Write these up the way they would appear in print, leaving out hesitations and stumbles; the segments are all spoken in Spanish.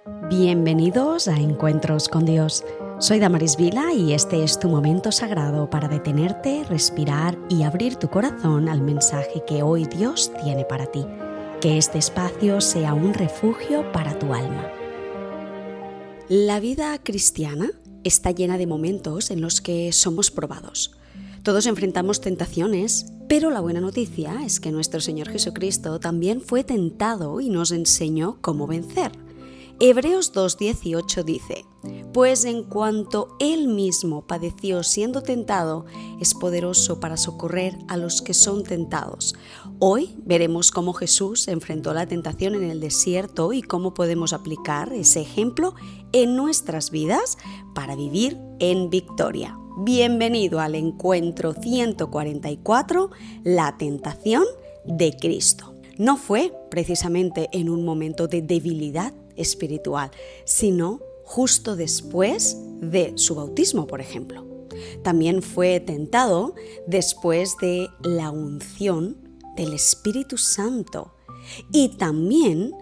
Bienvenidos a Encuentros con Dios. Soy Damaris Vila y este es tu momento sagrado para detenerte, respirar y abrir tu corazón al mensaje que hoy Dios tiene para ti. Que este espacio sea un refugio para tu alma. La vida cristiana está llena de momentos en los que somos probados. Todos enfrentamos tentaciones, pero la buena noticia es que nuestro Señor Jesucristo también fue tentado y nos enseñó cómo vencer. Hebreos 2:18 dice: pues en cuanto Él mismo padeció siendo tentado, es poderoso para socorrer a los que son tentados. Hoy veremos cómo Jesús enfrentó la tentación en el desierto y cómo podemos aplicar ese ejemplo en nuestras vidas para vivir en victoria. Bienvenido al encuentro 144, la tentación de Cristo. No fue precisamente en un momento de debilidad espiritual, sino justo después de su bautismo, por ejemplo. También fue tentado después de la unción del Espíritu Santo y también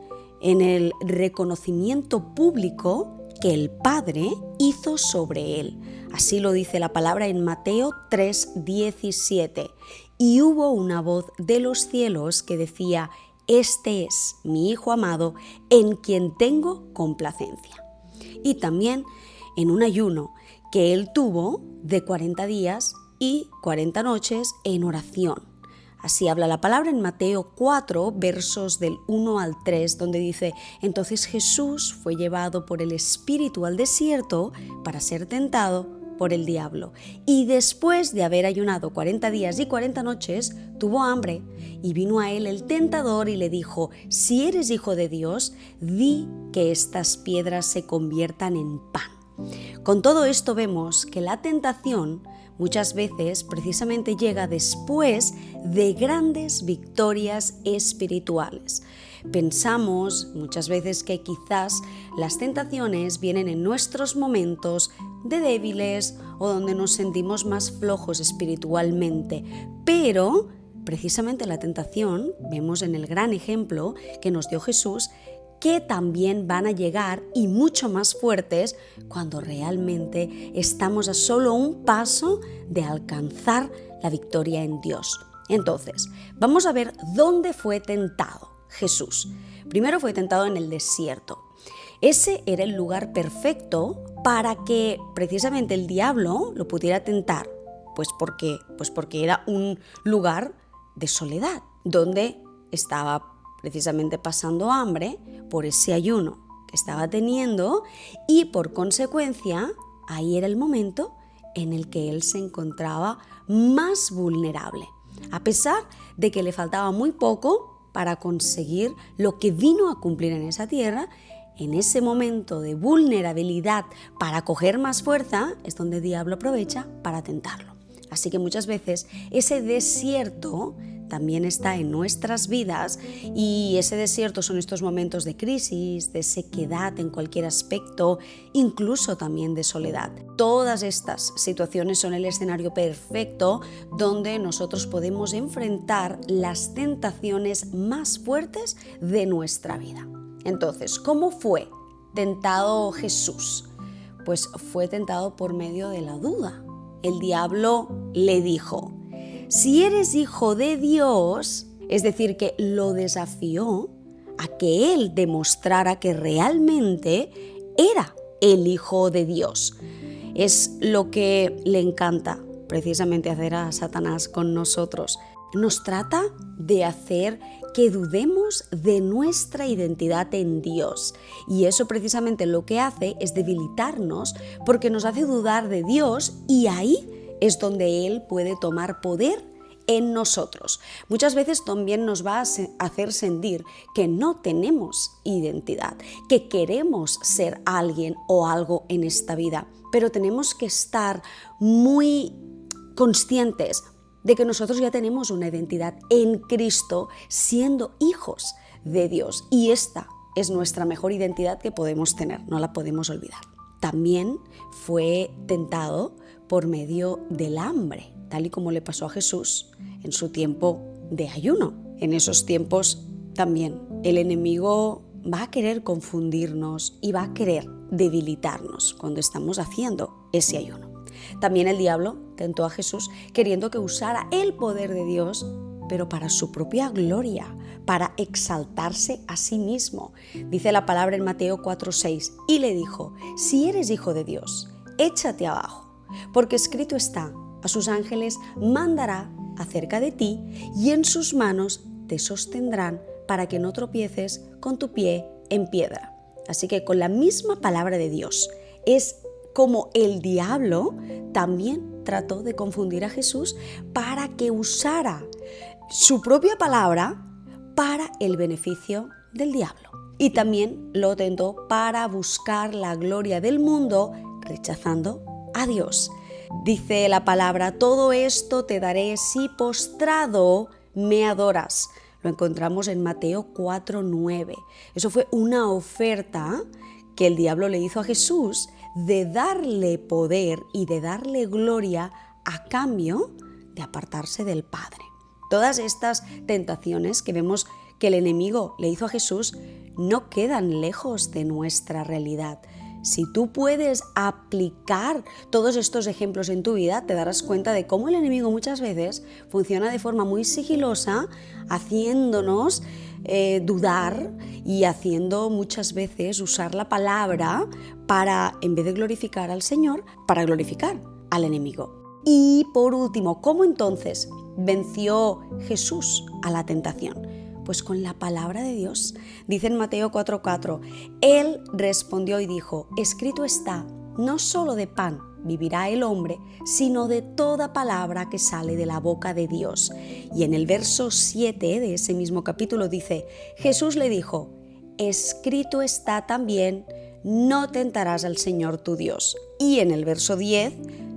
en el reconocimiento público que el Padre hizo sobre él. Así lo dice la palabra en Mateo 3:17. Y hubo una voz de los cielos que decía: este es mi Hijo amado, en quien tengo complacencia. Y también en un ayuno que él tuvo de 40 días y 40 noches en oración. Así habla la palabra en Mateo 4, versos del 1 al 3, donde dice: entonces Jesús fue llevado por el Espíritu al desierto para ser tentado por el diablo. Y después de haber ayunado 40 días y 40 noches, tuvo hambre. Y vino a él el tentador y le dijo: si eres hijo de Dios, di que estas piedras se conviertan en pan. Con todo esto vemos que la tentación muchas veces precisamente llega después de grandes victorias espirituales. Pensamos muchas veces que quizás las tentaciones vienen en nuestros momentos de débiles o donde nos sentimos más flojos espiritualmente, pero precisamente la tentación, vemos en el gran ejemplo que nos dio Jesús, que también van a llegar y mucho más fuertes cuando realmente estamos a solo un paso de alcanzar la victoria en Dios. Entonces, vamos a ver dónde fue tentado Jesús. Primero fue tentado en el desierto. Ese era el lugar perfecto para que precisamente el diablo lo pudiera tentar. Pues porque era un lugar de soledad, donde estaba precisamente pasando hambre por ese ayuno que estaba teniendo y por consecuencia ahí era el momento en el que él se encontraba más vulnerable, a pesar de que le faltaba muy poco para conseguir lo que vino a cumplir en esa tierra. En ese momento de vulnerabilidad para coger más fuerza es donde el diablo aprovecha para tentarlo. Así que muchas veces ese desierto también está en nuestras vidas y ese desierto son estos momentos de crisis, de sequedad en cualquier aspecto, incluso también de soledad. Todas estas situaciones son el escenario perfecto donde nosotros podemos enfrentar las tentaciones más fuertes de nuestra vida. Entonces, ¿cómo fue tentado Jesús? Pues fue tentado por medio de la duda. El diablo le dijo: si eres hijo de Dios, es decir, que lo desafió a que él demostrara que realmente era el Hijo de Dios. Es lo que le encanta precisamente hacer a Satanás con nosotros. Nos trata de hacer que dudemos de nuestra identidad en Dios. Y eso precisamente lo que hace es debilitarnos porque nos hace dudar de Dios y ahí es donde Él puede tomar poder en nosotros. Muchas veces también nos va a hacer sentir que no tenemos identidad, que queremos ser alguien o algo en esta vida, pero tenemos que estar muy conscientes de que nosotros ya tenemos una identidad en Cristo siendo hijos de Dios y esta es nuestra mejor identidad que podemos tener, no la podemos olvidar. También fue tentado por medio del hambre, tal y como le pasó a Jesús en su tiempo de ayuno. En esos tiempos también el enemigo va a querer confundirnos y va a querer debilitarnos cuando estamos haciendo ese ayuno. También el diablo tentó a Jesús queriendo que usara el poder de Dios, pero para su propia gloria, para exaltarse a sí mismo. Dice la palabra en Mateo 4:6, y le dijo: si eres hijo de Dios, échate abajo, porque escrito está: a sus ángeles mandará acerca de ti, y en sus manos te sostendrán para que no tropieces con tu pie en piedra. Así que con la misma palabra de Dios es como el diablo también trató de confundir a Jesús para que usara su propia palabra para el beneficio del diablo. Y también lo tentó para buscar la gloria del mundo, rechazando a Dios. Dice la palabra: todo esto te daré si postrado me adoras. Lo encontramos en Mateo 4:9. Eso fue una oferta que el diablo le hizo a Jesús de darle poder y de darle gloria a cambio de apartarse del Padre. Todas estas tentaciones que vemos que el enemigo le hizo a Jesús no quedan lejos de nuestra realidad. Si tú puedes aplicar todos estos ejemplos en tu vida, te darás cuenta de cómo el enemigo muchas veces funciona de forma muy sigilosa, haciéndonos dudar y haciendo muchas veces usar la palabra para, en vez de glorificar al Señor, para glorificar al enemigo. Y por último, ¿cómo entonces venció Jesús a la tentación? Pues con la palabra de Dios. Dice en Mateo 4:4, Él respondió y dijo: escrito está, no solo de pan vivirá el hombre, sino de toda palabra que sale de la boca de Dios. Y en el verso 7 de ese mismo capítulo dice: Jesús le dijo: escrito está también, no tentarás al Señor tu Dios. Y en el verso 10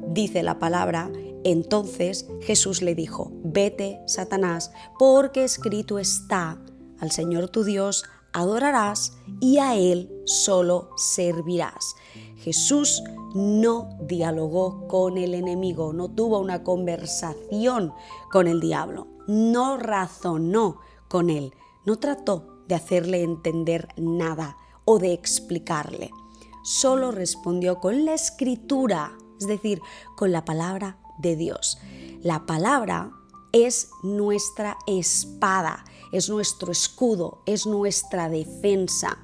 dice la palabra: entonces Jesús le dijo: vete, Satanás, porque escrito está, al Señor tu Dios adorarás y a Él solo servirás. Jesús no dialogó con el enemigo, no tuvo una conversación con el diablo, no razonó con él, no trató de hacerle entender nada o de explicarle. Solo respondió con la Escritura, es decir, con la palabra de Dios. La palabra es nuestra espada, es nuestro escudo, es nuestra defensa.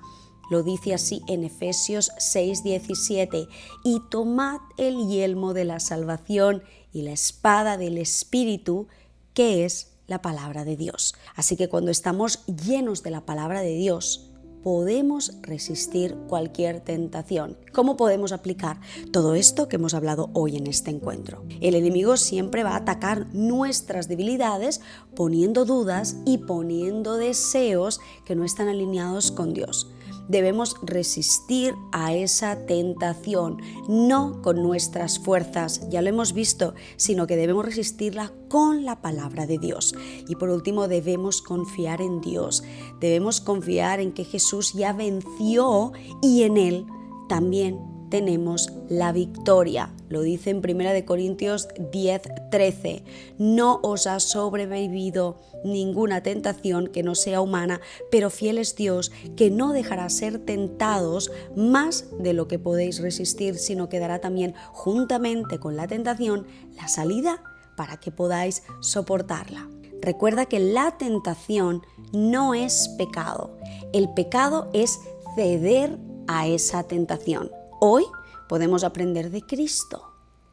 Lo dice así en Efesios 6:17, y tomad el yelmo de la salvación y la espada del Espíritu, que es la palabra de Dios. Así que cuando estamos llenos de la palabra de Dios, podemos resistir cualquier tentación. ¿Cómo podemos aplicar todo esto que hemos hablado hoy en este encuentro? El enemigo siempre va a atacar nuestras debilidades poniendo dudas y poniendo deseos que no están alineados con Dios. Debemos resistir a esa tentación, no con nuestras fuerzas, ya lo hemos visto, sino que debemos resistirla con la palabra de Dios. Y por último, debemos confiar en Dios, debemos confiar en que Jesús ya venció y en Él también tenemos la victoria. Lo dice en 1 Corintios 10:13. No os ha sobrevivido ninguna tentación que no sea humana, pero fiel es Dios, que no dejará ser tentados más de lo que podéis resistir, sino que dará también juntamente con la tentación la salida para que podáis soportarla. Recuerda que la tentación no es pecado. El pecado es ceder a esa tentación. Hoy podemos aprender de Cristo,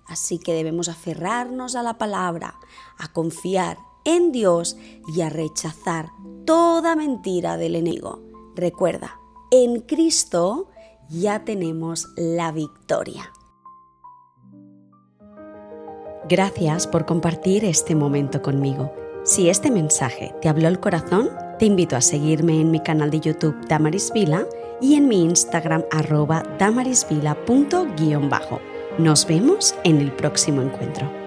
así que debemos aferrarnos a la palabra, a confiar en Dios y a rechazar toda mentira del enemigo. Recuerda, en Cristo ya tenemos la victoria. Gracias por compartir este momento conmigo. Si este mensaje te habló el corazón, te invito a seguirme en mi canal de YouTube Damaris Vila y en mi Instagram @damarisvila_. Nos vemos en el próximo encuentro.